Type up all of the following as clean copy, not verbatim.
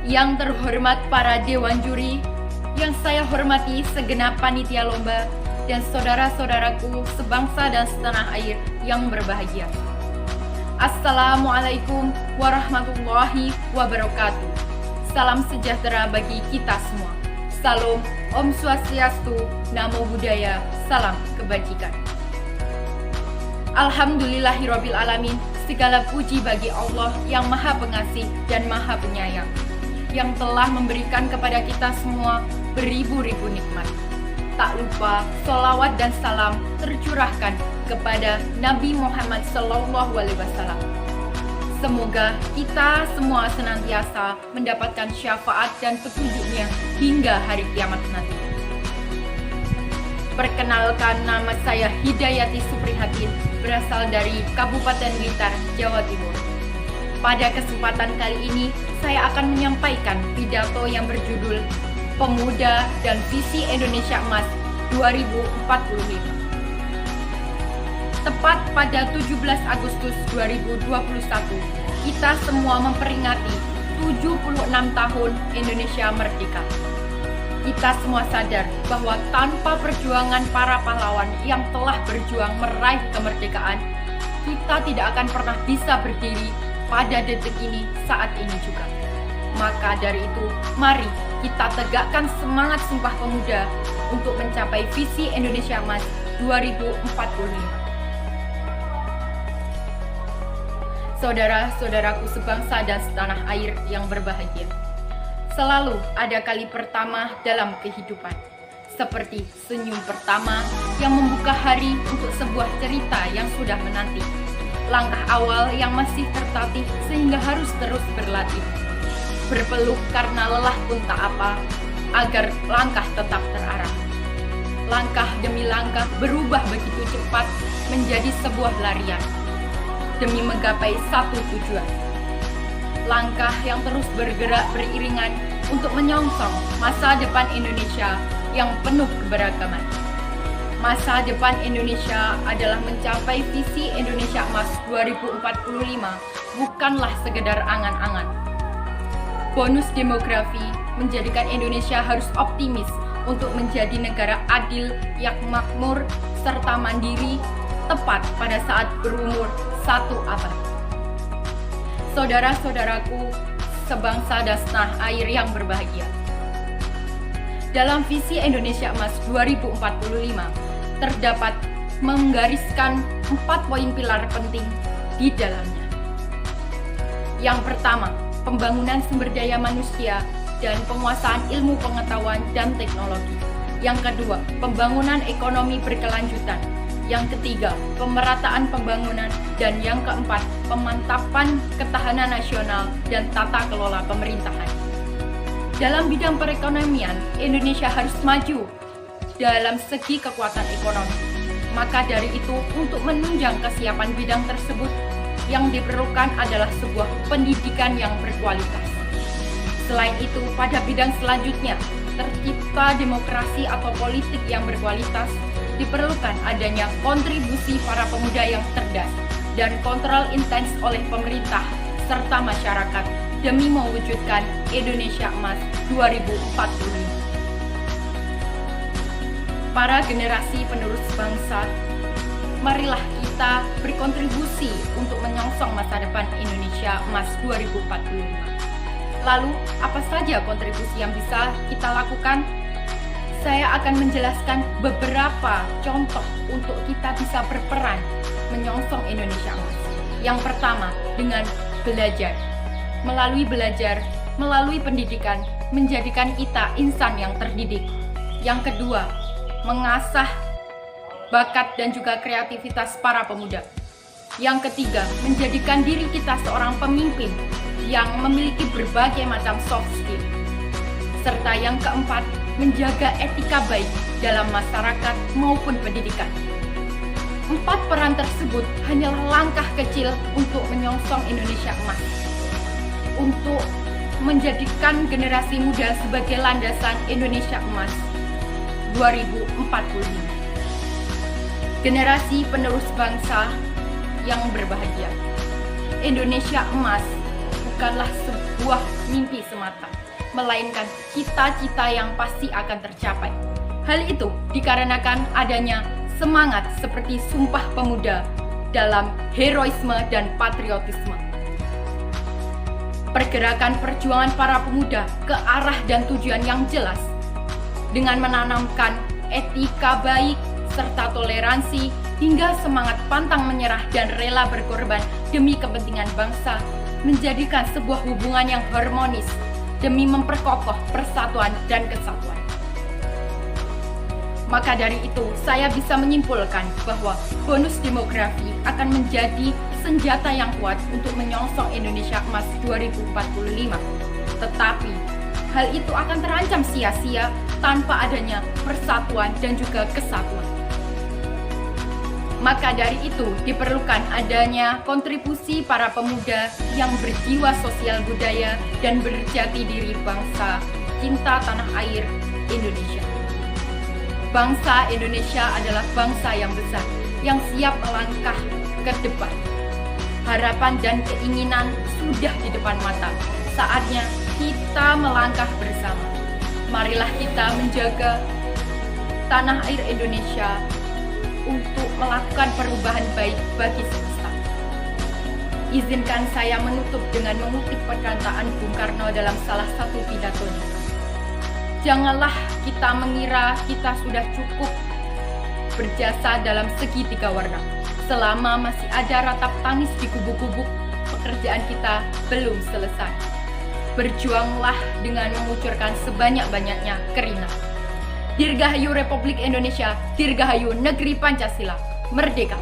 Yang terhormat para dewan juri, yang saya hormati segenap panitia lomba, dan saudara-saudaraku sebangsa dan setanah air yang berbahagia. Assalamualaikum warahmatullahi wabarakatuh. Salam sejahtera bagi kita semua. Salam, Om Swastiastu, Namo Buddhaya, salam kebajikan. Alhamdulillahirabbil alamin. Segala puji bagi Allah yang Maha Pengasih dan Maha Penyayang, yang telah memberikan kepada kita semua beribu-ribu nikmat. Tak lupa sholawat dan salam tercurahkan kepada Nabi Muhammad SAW. Semoga kita semua senantiasa mendapatkan syafaat dan petunjuknya hingga hari kiamat nanti. Perkenalkan, nama saya Hidayati Suprihatin, berasal dari Kabupaten Blitar, Jawa Timur. Pada kesempatan kali ini, saya akan menyampaikan pidato yang berjudul Pemuda dan Visi Indonesia Emas 2045. Tepat pada 17 Agustus 2021, kita semua memperingati 76 tahun Indonesia merdeka. Kita semua sadar bahwa tanpa perjuangan para pahlawan yang telah berjuang meraih kemerdekaan, kita tidak akan pernah bisa berdiri pada detik ini saat ini juga. Maka dari itu, mari kita tegakkan semangat Sumpah Pemuda untuk mencapai visi Indonesia Emas 2045. Saudara-saudaraku sebangsa dan setanah air yang berbahagia. Selalu ada kali pertama dalam kehidupan, seperti senyum pertama yang membuka hari untuk sebuah cerita yang sudah menanti. Langkah awal yang masih tertatih sehingga harus terus berlatih. Berpeluk karena lelah pun tak apa, agar langkah tetap terarah. Langkah demi langkah berubah begitu cepat menjadi sebuah larian, demi menggapai satu tujuan. Langkah yang terus bergerak beriringan untuk menyongsong masa depan Indonesia yang penuh keberagaman. Masa depan Indonesia adalah mencapai visi Indonesia Emas 2045, bukanlah sekedar angan-angan. Bonus demografi menjadikan Indonesia harus optimis untuk menjadi negara adil, yang makmur, serta mandiri, tepat pada saat berumur 1 abad. Saudara-saudaraku sebangsa dan setanah air yang berbahagia. Dalam visi Indonesia Emas 2045 terdapat menggariskan 4 poin pilar penting di dalamnya. Yang pertama, pembangunan sumber daya manusia dan penguasaan ilmu pengetahuan dan teknologi. Yang kedua, pembangunan ekonomi berkelanjutan. Yang ketiga, pemerataan pembangunan. Dan yang keempat, pemantapan ketahanan nasional dan tata kelola pemerintahan. Dalam bidang perekonomian, Indonesia harus maju dalam segi kekuatan ekonomi. Maka dari itu, untuk menunjang kesiapan bidang tersebut, yang diperlukan adalah sebuah pendidikan yang berkualitas. Selain itu, pada bidang selanjutnya, tercipta demokrasi atau politik yang berkualitas, diperlukan adanya kontribusi para pemuda yang cerdas dan kontrol intens oleh pemerintah serta masyarakat demi mewujudkan Indonesia Emas 2045. Para generasi penerus bangsa, marilah kita berkontribusi untuk menyongsong masa depan Indonesia Emas 2045. Lalu, apa saja kontribusi yang bisa kita lakukan? Saya akan menjelaskan beberapa contoh untuk kita bisa berperan menyongsong Indonesia Emas. Yang pertama, dengan belajar. Melalui pendidikan, menjadikan kita insan yang terdidik. Yang kedua, mengasah bakat dan juga kreativitas para pemuda. Yang ketiga, menjadikan diri kita seorang pemimpin yang memiliki berbagai macam soft skill. Serta yang keempat, menjaga etika baik dalam masyarakat maupun pendidikan. 4 peran tersebut hanyalah langkah kecil untuk menyongsong Indonesia Emas, untuk menjadikan generasi muda sebagai landasan Indonesia Emas 2045. Generasi penerus bangsa yang berbahagia. Indonesia Emas bukanlah sebuah mimpi semata, melainkan cita-cita yang pasti akan tercapai. Hal itu dikarenakan adanya semangat seperti Sumpah Pemuda dalam heroisme dan patriotisme. Pergerakan perjuangan para pemuda ke arah dan tujuan yang jelas dengan menanamkan etika baik serta toleransi hingga semangat pantang menyerah dan rela berkorban demi kepentingan bangsa menjadikan sebuah hubungan yang harmonis demi memperkokoh persatuan dan kesatuan. Maka dari itu, saya bisa menyimpulkan bahwa bonus demografi akan menjadi senjata yang kuat untuk menyongsong Indonesia Emas 2045. Tetapi, hal itu akan terancam sia-sia tanpa adanya persatuan dan juga kesatuan. Maka dari itu diperlukan adanya kontribusi para pemuda yang berjiwa sosial budaya dan berjati diri bangsa cinta tanah air Indonesia. Bangsa Indonesia adalah bangsa yang besar, yang siap melangkah ke depan. Harapan dan keinginan sudah di depan mata. Saatnya kita melangkah bersama. Marilah kita menjaga tanah air Indonesia untuk melakukan perubahan baik bagi semesta. Izinkan saya menutup dengan mengutip perkataan Bung Karno dalam salah satu pidatonya. Janganlah kita mengira kita sudah cukup berjasa dalam segitiga warna. Selama masih ada ratap tangis di gubuk-gubuk, pekerjaan kita belum selesai. Berjuanglah dengan mengucurkan sebanyak-banyaknya keringat. Dirgahayu Republik Indonesia, Dirgahayu Negeri Pancasila, Merdeka.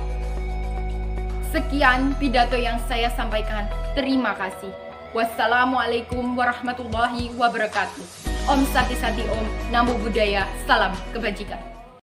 Sekian pidato yang saya sampaikan. Terima kasih. Wassalamualaikum warahmatullahi wabarakatuh. Om Sati Sati Om, Namo Buddhaya, salam kebajikan.